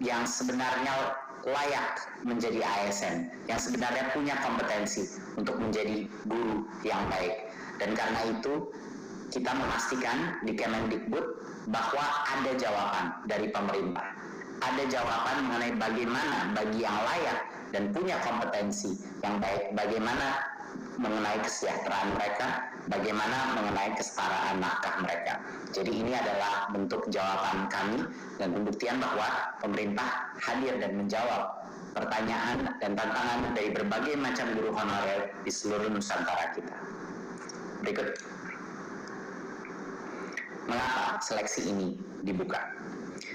yang sebenarnya layak menjadi ASN, yang sebenarnya punya kompetensi untuk menjadi guru yang baik. Dan karena itu kita memastikan di Kemendikbud bahwa ada jawaban dari pemerintah, ada jawaban mengenai bagaimana bagi yang layak dan punya kompetensi yang baik, bagaimana mengenai kesejahteraan mereka, bagaimana mengenai kesetaraan nafkah mereka. Jadi ini adalah bentuk jawaban kami dan pembuktian bahwa pemerintah hadir dan menjawab pertanyaan dan tantangan dari berbagai macam guru honorer di seluruh Nusantara kita. Berikut. Mengapa seleksi ini dibuka?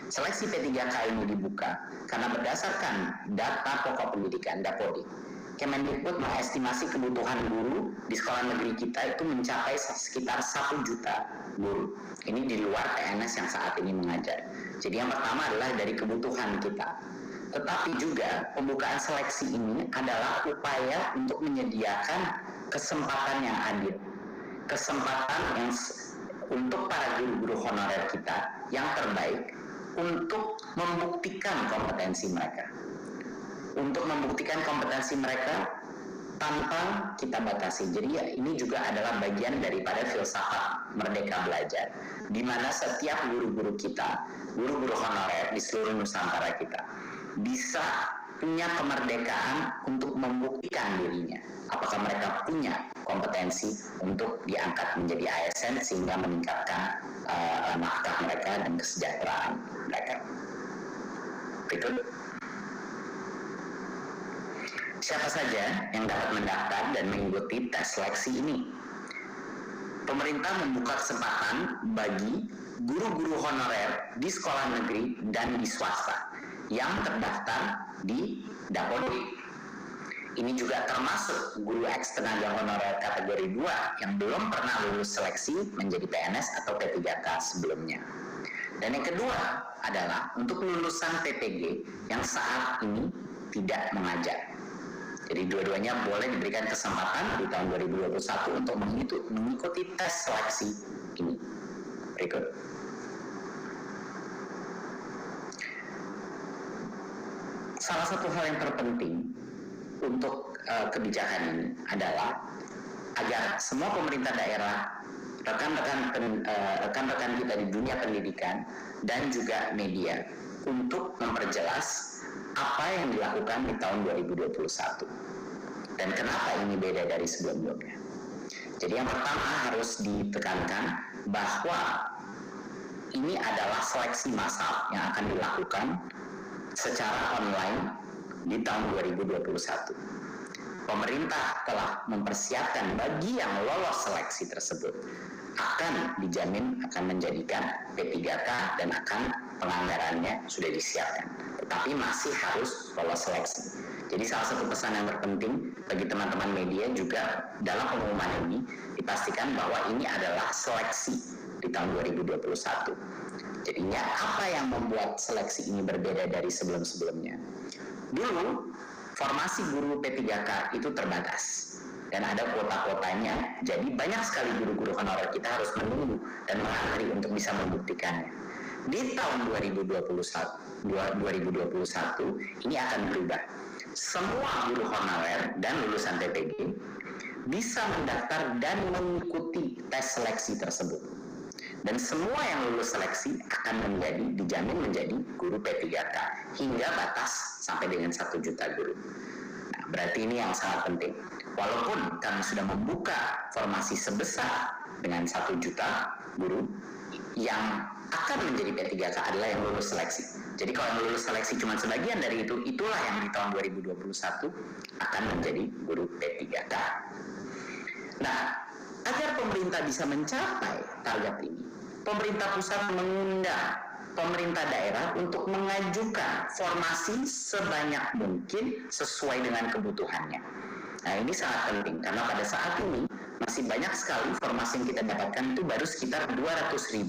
Seleksi P3K ini dibuka karena berdasarkan data pokok pendidikan Dapodi, Kemendikbud mengestimasi kebutuhan guru di sekolah negeri kita itu mencapai sekitar 1 juta guru. Ini di luar PNS yang saat ini mengajar. Jadi yang pertama adalah dari kebutuhan kita. Tetapi juga pembukaan seleksi ini adalah upaya untuk menyediakan kesempatan yang adil. Kesempatan yang untuk para guru-guru honorer kita yang terbaik untuk membuktikan kompetensi mereka. Untuk membuktikan kompetensi mereka tanpa kita batasi. Jadi ya, ini juga adalah bagian daripada filsafat Merdeka Belajar, di mana setiap guru-guru kita, guru-guru honorer di seluruh Nusantara kita, bisa punya kemerdekaan untuk membuktikan dirinya. Apakah mereka punya kompetensi untuk diangkat menjadi ASN sehingga meningkatkan nafkah mereka dan kesejahteraan mereka. Berikut. Siapa saja yang dapat mendaftar dan mengikuti tes seleksi ini? Pemerintah membuka kesempatan bagi guru-guru honorer di sekolah negeri dan di swasta yang terdaftar di Dapodi. Ini juga termasuk guru ex-tenaga honorer kategori 2 yang belum pernah lulus seleksi menjadi PNS atau P3K sebelumnya. Dan yang kedua adalah untuk lulusan PPG yang saat ini tidak mengajar. Jadi dua-duanya boleh diberikan kesempatan di tahun 2021 untuk mengikuti tes seleksi ini. Berikut. Salah satu hal yang terpenting untuk kebijakan ini adalah agar semua pemerintah daerah, rekan-rekan kita di dunia pendidikan dan juga media untuk memperjelas apa yang dilakukan di tahun 2021 dan kenapa ini beda dari sebelumnya. Jadi yang pertama harus ditekankan bahwa ini adalah seleksi massal yang akan dilakukan secara online di tahun 2021. Pemerintah telah mempersiapkan bagi yang lolos seleksi tersebut akan dijamin akan menjadikan P3K dan akan penganggarannya sudah disiapkan, tetapi masih harus lolos seleksi. Jadi salah satu pesan yang terpenting bagi teman-teman media juga dalam pengumuman ini dipastikan bahwa ini adalah seleksi di tahun 2021. Jadinya apa yang membuat seleksi ini berbeda dari sebelum-sebelumnya? Dulu formasi guru P3K itu terbatas dan ada kuota-kuotanya, jadi banyak sekali guru-guru honorer kita harus menunggu dan mengantri untuk bisa membuktikannya. Di tahun 2021 ini akan berubah. Semua guru honorer dan lulusan PPG bisa mendaftar dan mengikuti tes seleksi tersebut. Dan semua yang lulus seleksi akan dijamin menjadi guru P3K hingga batas sampai dengan 1 juta guru. Nah, berarti ini yang sangat penting. Walaupun kami sudah membuka formasi sebesar dengan 1 juta guru, yang akan menjadi P3K adalah yang lulus seleksi. Jadi kalau yang lulus seleksi cuma sebagian dari itu, itulah yang di tahun 2021 akan menjadi guru P3K. Nah, agar pemerintah bisa mencapai target ini, pemerintah pusat mengundang pemerintah daerah untuk mengajukan formasi sebanyak mungkin sesuai dengan kebutuhannya. Nah, ini sangat penting karena pada saat ini masih banyak sekali formasi yang kita dapatkan itu baru sekitar 200.000.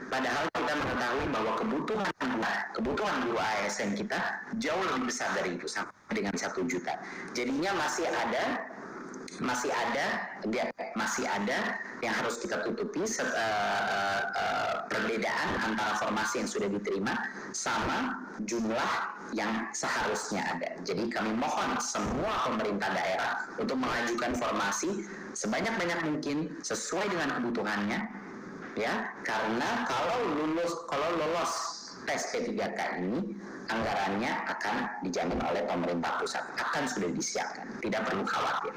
Padahal kita mengetahui bahwa kebutuhan guru ASN kita jauh lebih besar dari itu, sampai dengan 1 juta. Jadinya masih ada masih ada yang harus kita tutupi, perbedaan antara formasi yang sudah diterima sama jumlah yang seharusnya ada. Jadi kami mohon semua pemerintah daerah untuk mengajukan formasi sebanyak-banyak mungkin sesuai dengan kebutuhannya, ya, karena kalau lolos tes P3K ini, anggarannya akan dijamin oleh pemerintah pusat, akan sudah disiapkan, tidak perlu khawatir.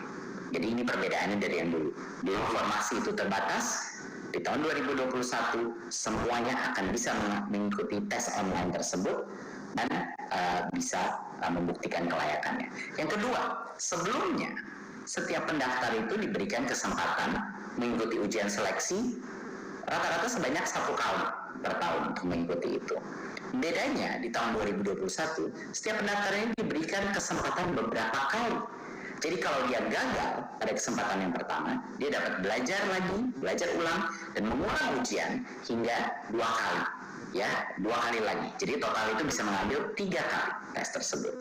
Jadi ini perbedaannya dari yang dulu. Dulu formasi itu terbatas, di tahun 2021 semuanya akan bisa mengikuti tes online tersebut dan bisa membuktikan kelayakannya. Yang kedua, sebelumnya setiap pendaftar itu diberikan kesempatan mengikuti ujian seleksi rata-rata sebanyak 1 kali per tahun untuk mengikuti itu. Bedanya di tahun 2021, setiap pendaftar ini diberikan kesempatan beberapa kali. Jadi kalau dia gagal pada kesempatan yang pertama, dia dapat belajar ulang, dan mengulang ujian hingga 2 kali. Ya, 2 kali lagi. Jadi total itu bisa mengambil 3 kali tes tersebut.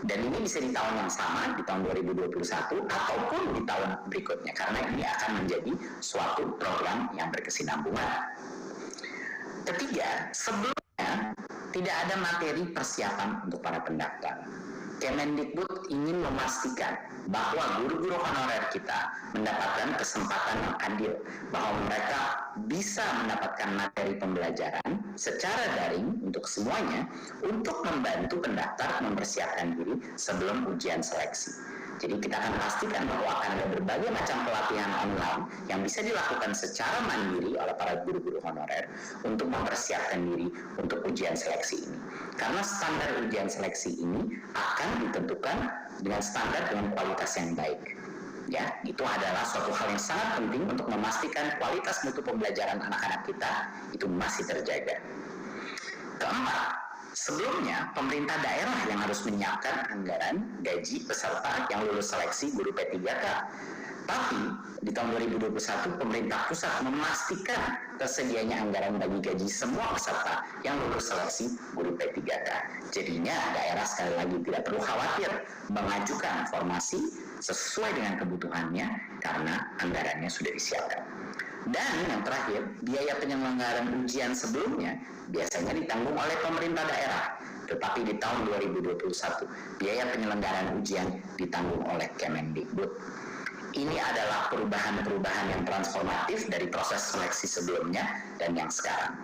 Dan ini bisa di tahun yang sama, di tahun 2021, ataupun di tahun berikutnya, karena ini akan menjadi suatu program yang berkesinambungan. Ketiga, sebelumnya tidak ada materi persiapan untuk para pendaftar. Kemendikbud ingin memastikan bahwa guru-guru honorer kita mendapatkan kesempatan yang adil, bahwa mereka bisa mendapatkan materi pembelajaran secara daring untuk semuanya, untuk membantu pendaftar mempersiapkan diri sebelum ujian seleksi. Jadi kita akan pastikan bahwa akan ada berbagai macam pelatihan online yang bisa dilakukan secara mandiri oleh para guru-guru honorer untuk mempersiapkan diri untuk ujian seleksi ini. Karena standar ujian seleksi ini akan ditentukan dengan standar dengan kualitas yang baik. Ya, itu adalah suatu hal yang sangat penting untuk memastikan kualitas mutu pembelajaran anak-anak kita itu masih terjaga. Keempat, sebelumnya pemerintah daerah yang harus menyiapkan anggaran gaji peserta yang lulus seleksi guru P3K. Tapi di tahun 2021 pemerintah pusat memastikan tersedianya anggaran bagi gaji semua peserta yang lulus seleksi guru P3K. Jadinya daerah sekali lagi tidak perlu khawatir mengajukan formasi sesuai dengan kebutuhannya karena anggarannya sudah disiapkan. Dan yang terakhir, biaya penyelenggaraan ujian sebelumnya biasanya ditanggung oleh pemerintah daerah. Tetapi di tahun 2021, biaya penyelenggaraan ujian ditanggung oleh Kemendikbud. Ini adalah perubahan-perubahan yang transformatif dari proses seleksi sebelumnya dan yang sekarang.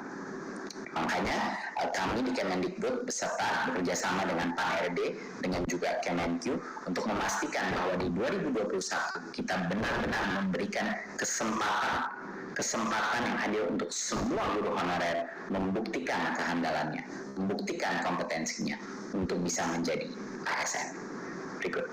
Makanya kami di Kemendikbud beserta bekerjasama dengan Pan RB dengan juga Kemenkyu untuk memastikan bahwa di 2021 kita benar-benar memberikan kesempatan yang adil untuk semua guru honorer membuktikan kehandalannya, membuktikan kompetensinya untuk bisa menjadi ASN. Berikut.